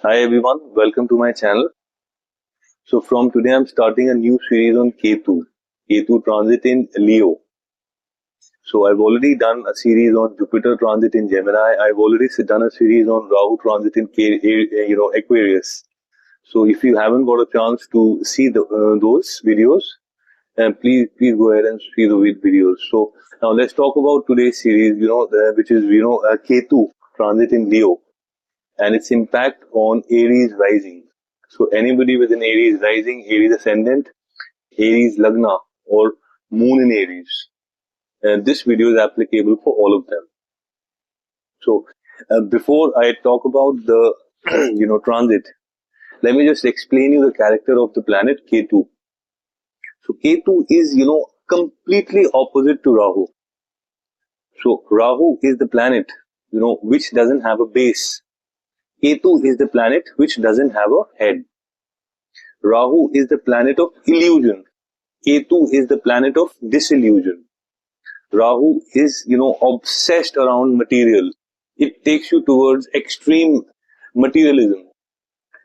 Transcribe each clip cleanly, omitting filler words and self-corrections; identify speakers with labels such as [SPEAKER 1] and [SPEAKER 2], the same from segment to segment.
[SPEAKER 1] Hi everyone, welcome to my channel. So from today I'm starting a new series on Ketu. Ketu transit in Leo. So I've already done a series on Jupiter transit in Gemini. I've already done a series on Rahu transit in Aquarius. So if you haven't got a chance to see those videos, please go ahead and see the videos. So now let's talk about today's series. Which is Ketu transit in Leo and its impact on Aries rising. So anybody with an Aries rising, Aries Ascendant, Aries Lagna, or Moon in Aries, this video is applicable for all of them. So before I talk about the transit, let me just explain you the character of the planet Ketu. So Ketu is completely opposite to Rahu. So Rahu is the planet which doesn't have a base. Ketu is the planet which doesn't have a head. Rahu is the planet of illusion. Ketu is the planet of disillusion. Rahu is, obsessed around material. It takes you towards extreme materialism,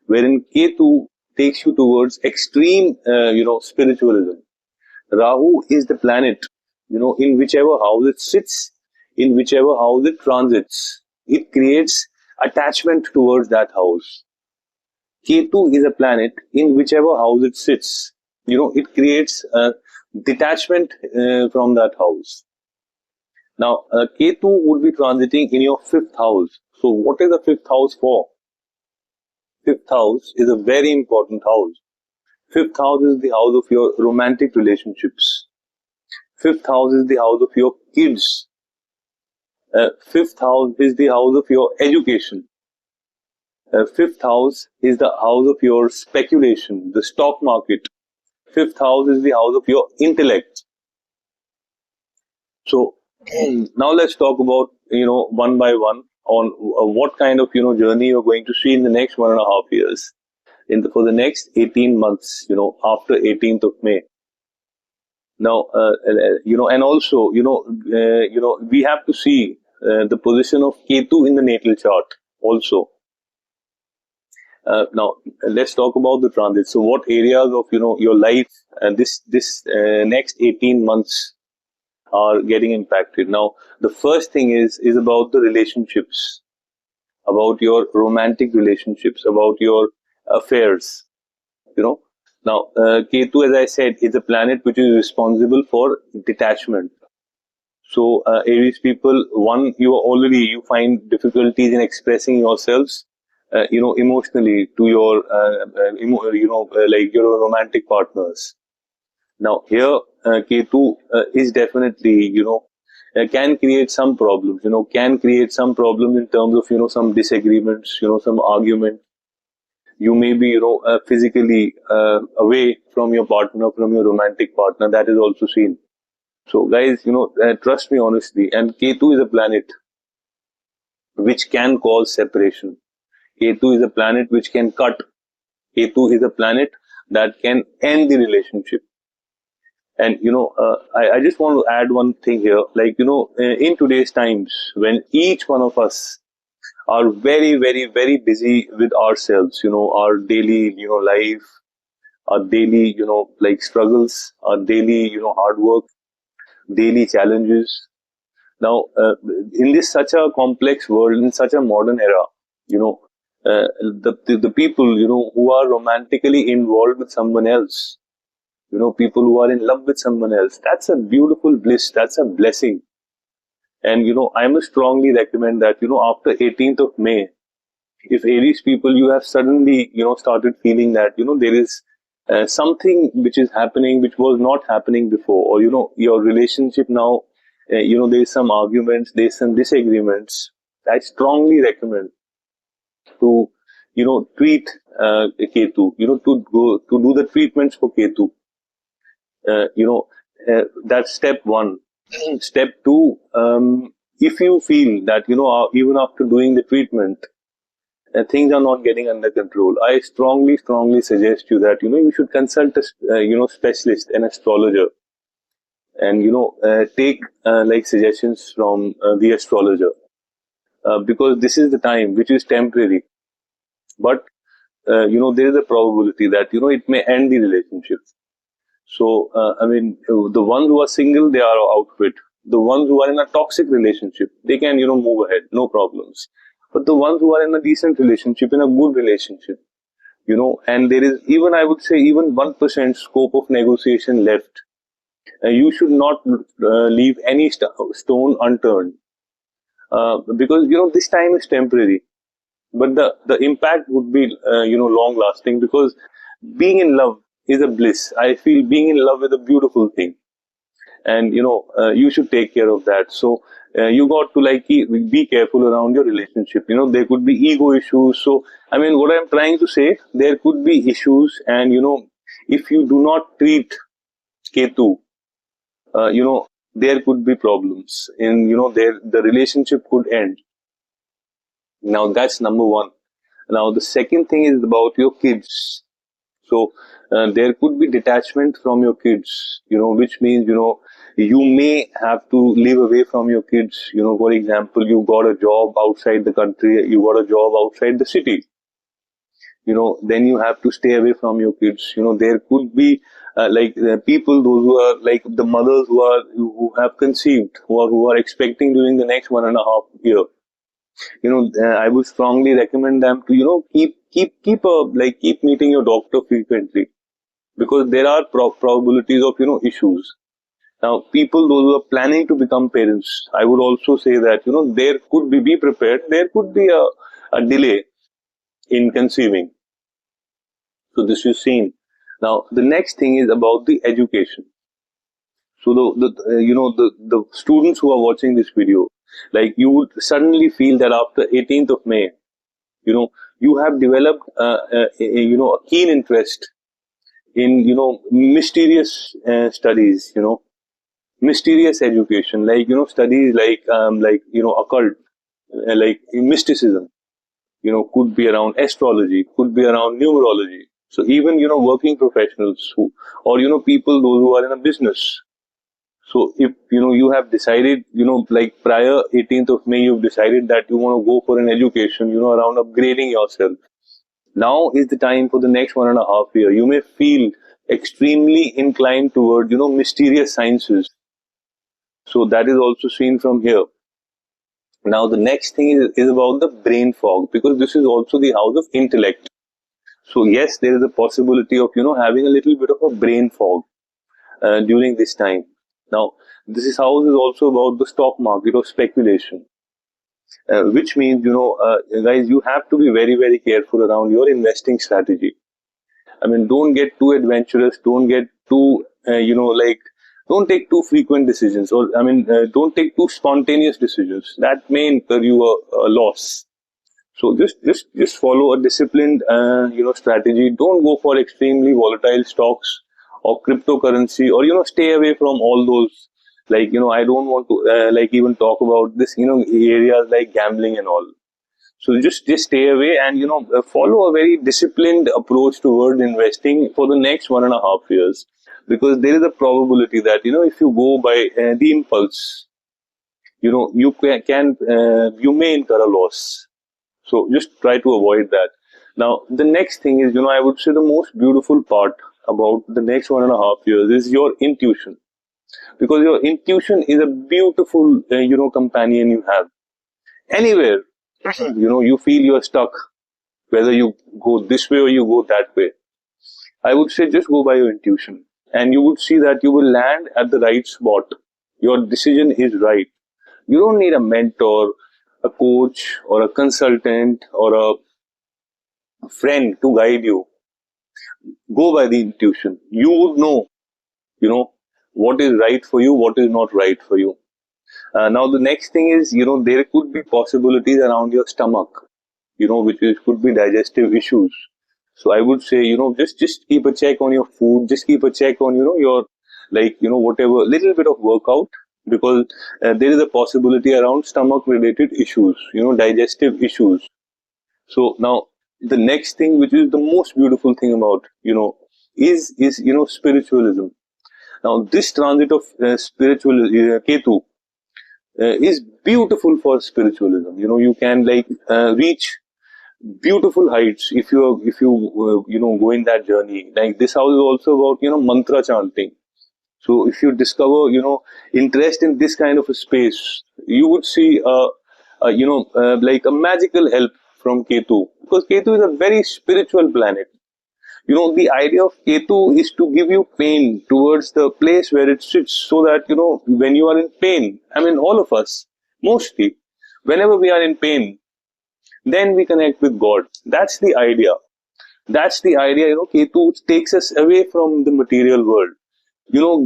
[SPEAKER 1] wherein Ketu takes you towards extreme, spiritualism. Rahu is the planet, in whichever house it sits, in whichever house it transits, it creates attachment towards that house. Ketu is a planet in whichever house it sits. It creates a detachment from that house. Now, Ketu would be transiting in your fifth house. So, what is the fifth house for? Fifth house is a very important house. Fifth house is the house of your romantic relationships. Fifth house is the house of your kids. Fifth house is the house of your education. Fifth house is the house of your speculation, the stock market. Fifth house is the house of your intellect. So now let's talk about one by one on what kind of journey you're going to see in the next 1.5 years, for the next 18 months, after 18th of May. Now and also we have to see the position of Ketu in the natal chart also. Now let's talk about the transit. So what areas of your life this next 18 months are getting impacted? Now the first thing is about the relationships, about your romantic relationships, about your affairs. Now Ketu, as I said, is a planet which is responsible for detachment. So Aries people, one, you find difficulties in expressing yourselves emotionally to your like your romantic partners. Now here Ketu is definitely can create some problems, can create some problems in terms of some disagreements, some argument. You may be physically away from your partner, from your romantic partner. That is also seen. So guys, trust me honestly, and Ketu is a planet which can cause separation. Ketu is a planet which can cut. Ketu is a planet that can end the relationship. And I just want to add one thing here. Like in today's times, when each one of us are very, very, very busy with ourselves, our daily, life, our daily, like struggles, our daily, hard work, daily challenges. Now, in this such a complex world, in such a modern era, the people, who are romantically involved with someone else, people who are in love with someone else, that's a beautiful bliss. That's a blessing. And, I must strongly recommend that, after 18th of May, if Aries people, you have suddenly, started feeling that, there is something which is happening, which was not happening before, or, your relationship now, there's some arguments, there's some disagreements. I strongly recommend to, treat Ketu, to do the treatments for Ketu. That's step one. Step two, if you feel that, even after doing the treatment, things are not getting under control, I strongly suggest you that you should consult a specialist, an astrologer, and take like suggestions from the astrologer, because this is the time which is temporary. but there is a probability that it may end the relationship. So the ones who are single, they are out of it. The ones who are in a toxic relationship, they can move ahead, no problems. But the ones who are in a decent relationship, in a good relationship, and there is even, I would say, even 1% scope of negotiation left. You should not leave any stone unturned, because this time is temporary, but the impact would be long lasting, because being in love is a bliss. I feel being in love is a beautiful thing, and you should take care of that. So you got to be careful around your relationship. There could be ego issues. So what I'm trying to say, there could be issues, and if you do not treat Ketu, there could be problems, and the relationship could end. Now that's number one. Now the second thing is about your kids. So there could be detachment from your kids, which means you may have to live away from your kids. For example, you got a job outside the country, you got a job outside the city. Then you have to stay away from your kids. There could be people, those who are like the mothers who have conceived, who are expecting during the next 1.5 year. I would strongly recommend them to keep meeting your doctor frequently, because there are probabilities of issues. Now, people those who are planning to become parents, I would also say that there could be prepared. There could be a delay in conceiving. So this is seen. Now, the next thing is about the education. So the students who are watching this video, like, you would suddenly feel that after 18th of May, you have developed a keen interest in mysterious studies, mysterious education, like studies like occult, like mysticism, could be around astrology, could be around numerology. So even working professionals who, or people those who are in a business. So if you have decided, like prior 18th of May, you've decided that you want to go for an education, around upgrading yourself. Now is the time for the next 1.5 year. You may feel extremely inclined toward, mysterious sciences. So that is also seen from here. Now the next thing is about the brain fog, because this is also the house of intellect. So yes, there is a possibility of, having a little bit of a brain fog during this time. Now, this house is also about the stock market or speculation. Which means, guys, you have to be very, very careful around your investing strategy. Don't get too adventurous. Don't get too, don't take too frequent decisions, or, don't take too spontaneous decisions. That may incur you a loss. So just follow a disciplined, strategy. Don't go for extremely volatile stocks or cryptocurrency, or, stay away from all those. I don't want to, even talk about this, areas like gambling and all. So just stay away, and follow a very disciplined approach towards investing for the next 1.5 years, because there is a probability that if you go by the impulse, you may incur a loss. So just try to avoid that. Now the next thing is, I would say the most beautiful part about the next 1.5 years is your intuition, because your intuition is a beautiful companion you have anywhere. You feel you're stuck, whether you go this way or you go that way. I would say just go by your intuition, and you would see that you will land at the right spot. Your decision is right. You don't need a mentor, a coach, or a consultant, or a friend to guide you. Go by the intuition. You would know, what is right for you, what is not right for you. Now the next thing is, there could be possibilities around your stomach, could be digestive issues. So I would say, just keep a check on your food, just keep a check on, your, whatever, little bit of workout, because there is a possibility around stomach related issues, digestive issues. So now the next thing, which is the most beautiful thing about, is spiritualism. Now this transit of spiritual Ketu is beautiful for spiritualism. You can reach beautiful heights if you go in that journey. Like this house is also about mantra chanting. So if you discover interest in this kind of a space, you would see like a magical help from Ketu, because Ketu is a very spiritual planet. The idea of Ketu is to give you pain towards the place where it sits, so that, when you are in pain, I mean, all of us, mostly, whenever we are in pain, then we connect with God. That's the idea. That's the idea. Ketu takes us away from the material world,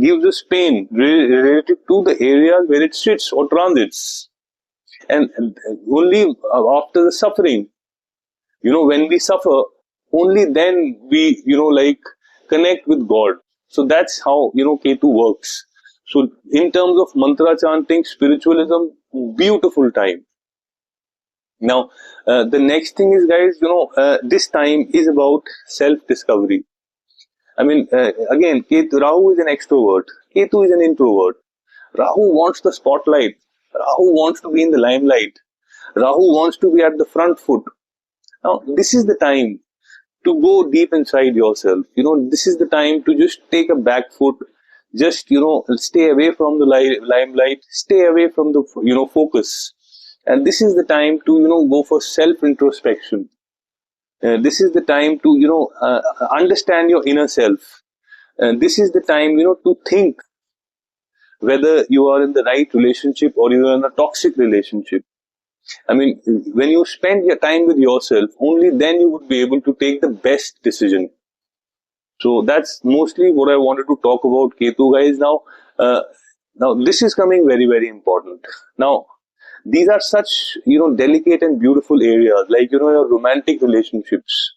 [SPEAKER 1] gives us pain related to the areas where it sits or transits. And only after the suffering, when we suffer, only then we, like connect with God. So that's how, Ketu works. So in terms of mantra chanting, spiritualism, beautiful time. Now, the next thing is, guys, this time is about self-discovery. I mean, again, Rahu is an extrovert. Ketu is an introvert. Rahu wants the spotlight. Rahu wants to be in the limelight. Rahu wants to be at the front foot. Now, this is the time to go deep inside yourself. This is the time to just take a back foot. Just, stay away from the limelight. Stay away from the, focus. And this is the time to, go for self-introspection. This is the time to, understand your inner self. This is the time, to think whether you are in the right relationship or you are in a toxic relationship. I mean, when you spend your time with yourself, only then you would be able to take the best decision. So that's mostly what I wanted to talk about Ketu, guys. Now this is coming very, very important. Now, these are such, delicate and beautiful areas, like, your romantic relationships,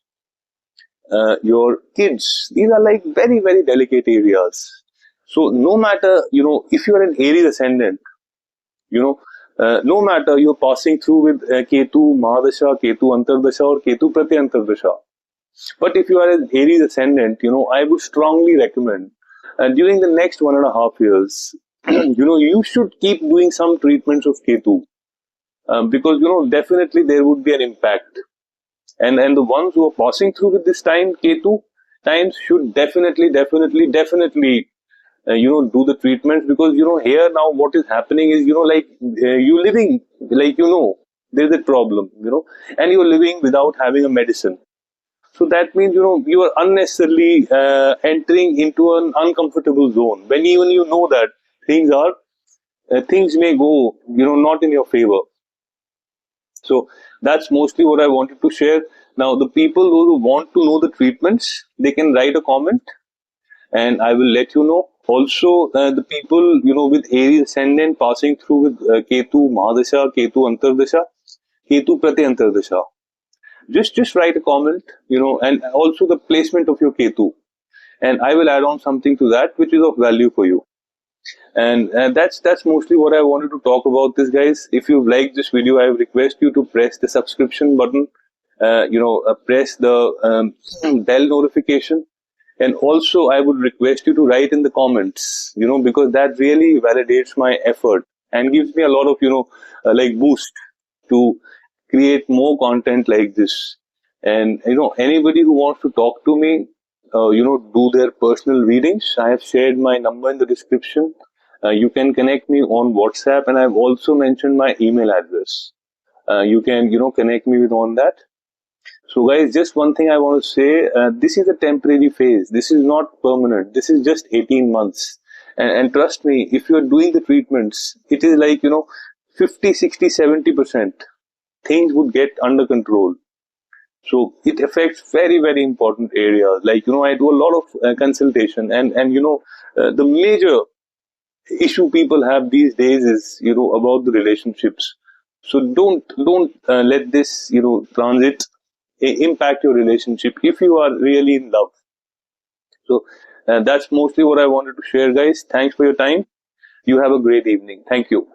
[SPEAKER 1] your kids. These are like very, very delicate areas. So no matter, if you are an Aries ascendant, no matter you're passing through with Ketu Mahadasha, Ketu Antardasha or Ketu Prati Antardasha. But if you are an Aries ascendant, I would strongly recommend during the next 1.5 years, you should keep doing some treatments of Ketu, because, definitely there would be an impact. And the ones who are passing through with this time, Ketu times, should definitely do the treatments, because, here now what is happening is, like, you living, like, there's a problem, and you're living without having a medicine. So that means, you are unnecessarily entering into an uncomfortable zone, when even you know that things may go, not in your favor. So that's mostly what I wanted to share. Now, the people who want to know the treatments, they can write a comment and I will let you know. Also, the people, with Aries Ascendant passing through with Ketu Mahadasha, Ketu Antardasha, Ketu Prati Antardasha, just write a comment, and also the placement of your Ketu. And I will add on something to that which is of value for you. And that's mostly what I wanted to talk about this, guys. If you've liked this video, I request you to press the subscription button, press the bell notification. And also, I would request you to write in the comments, because that really validates my effort and gives me a lot of, like boost to create more content like this. And, anybody who wants to talk to me, do their personal readings, I have shared my number in the description. You can connect me on WhatsApp, and I've also mentioned my email address. You can, connect me with on that. So guys, just one thing I want to say, this is a temporary phase. This is not permanent. This is just 18 months. And trust me, if you're doing the treatments, it is like, 50, 60, 70%. Things would get under control. So it affects very, very important areas. Like, I do a lot of consultation and the major issue people have these days is, about the relationships. So don't let this, transit impact your relationship if you are really in love. So that's mostly what I wanted to share, guys. Thanks for your time. You have a great evening. Thank you.